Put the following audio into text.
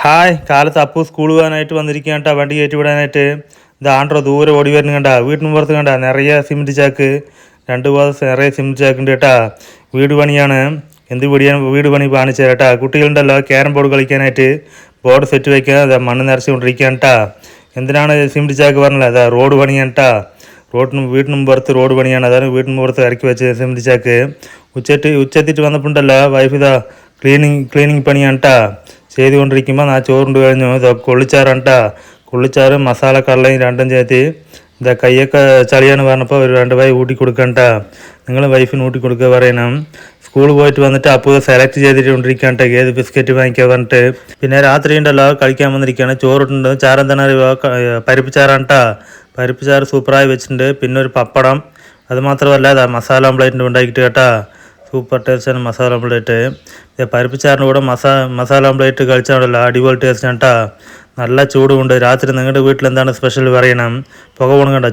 Hi കാലത്ത് Appu school പോകാനായിട്ട് വന്നിരിക്കുകയാണ് കേട്ടോ. വണ്ടി കയറ്റി വിടാനായിട്ട് ഇത് ആണ്ട്രോ ദൂരെ ഓടി വരുന്നു കണ്ട. വീട്ടിന് പുറത്ത് കണ്ട നിറയെ സിമെൻറ്റ് ചാക്ക്, 2 ബോക്സ് നിറയെ സിമെൻറ്റ് ചാക്കുണ്ട് കേട്ടാ. വീട് പണിയാണ്. എന്ത് വീട് പണി കാണിച്ചു കേട്ടാ. കുട്ടികളുണ്ടല്ലോ ക്യാരം ബോർഡ് കളിക്കാനായിട്ട് ബോർഡ് സെറ്റ് വയ്ക്കാൻ മണ്ണ് നിറച്ചുകൊണ്ടിരിക്കുകയാണ് കേട്ടാ. എന്തിനാണ് സിമെൻറ്റ് ചാക്ക് പറഞ്ഞത്? അതാ റോഡ് പണിയാണ് കേട്ടാ. വീട്ടിനും പുറത്ത് റോഡ് പണിയാണ്. അതാണ് വീട്ടിനും പുറത്ത് ഇറക്കി വെച്ച് സിമെൻറ്റ് ചാക്ക്. ഉച്ചത്തിട്ട് വന്നപ്പോണ്ടല്ലോ വൈഫ് ഇതാ ക്ലീനിങ് പണിയാണ് കേട്ടാ ചെയ്തുകൊണ്ടിരിക്കുമ്പോൾ ആ ചോറുണ്ട് കഴിഞ്ഞു. ഇതാ കൊള്ളിച്ചാറാണ് കേട്ടാ. കൊള്ളിച്ചാറും മസാല കടലയും രണ്ടും ചേർത്ത് ഇതാ കയ്യൊക്കെ ചളിയാണ് പറഞ്ഞപ്പോൾ ഒരു 2 വായി ഊട്ടി കൊടുക്കണ്ടാ. നിങ്ങൾ വൈഫിന് ഊട്ടി കൊടുക്കുക പറയണം. സ്കൂളിൽ പോയിട്ട് വന്നിട്ട് അപ്പോൾ സെലക്ട് ചെയ്തിട്ടുകൊണ്ടിരിക്കുകയാണ് കേട്ടോ ഏത് ബിസ്ക്കറ്റ് വാങ്ങിക്കാൻ പറഞ്ഞിട്ട്. പിന്നെ രാത്രി ഉണ്ടല്ലോ കളിക്കാൻ വന്നിരിക്കുകയാണ്. ചോറിട്ടുണ്ട്. ചാറെന്താണ് പരിപ്പ് ചാറാണ് കേട്ടാ. പരിപ്പ് ചാറ് സൂപ്പറായി വെച്ചിട്ടുണ്ട്. പിന്നെ ഒരു പപ്പടം. അത് മാത്രമല്ല അതാ മസാല ഓംപ്ലേറ്റ് ഉണ്ടാക്കിയിട്ട് കേട്ടാ. സൂപ്പർ ടേസ്റ്റാണ് മസാല ഓംപ്ലേറ്റ്. പരിപ്പ് ചാറിൻ്റെ കൂടെ മസാല ഓംപ്ലേറ്റ് കഴിച്ചാണല്ലോ അടിപൊളി ടേസ്റ്റാണ് കേട്ടോ. നല്ല ചൂടുമുണ്ട്. രാത്രി നിങ്ങളുടെ വീട്ടിൽ എന്താണ് സ്പെഷ്യൽ പറയണം. പുക പോകണം കണ്ട.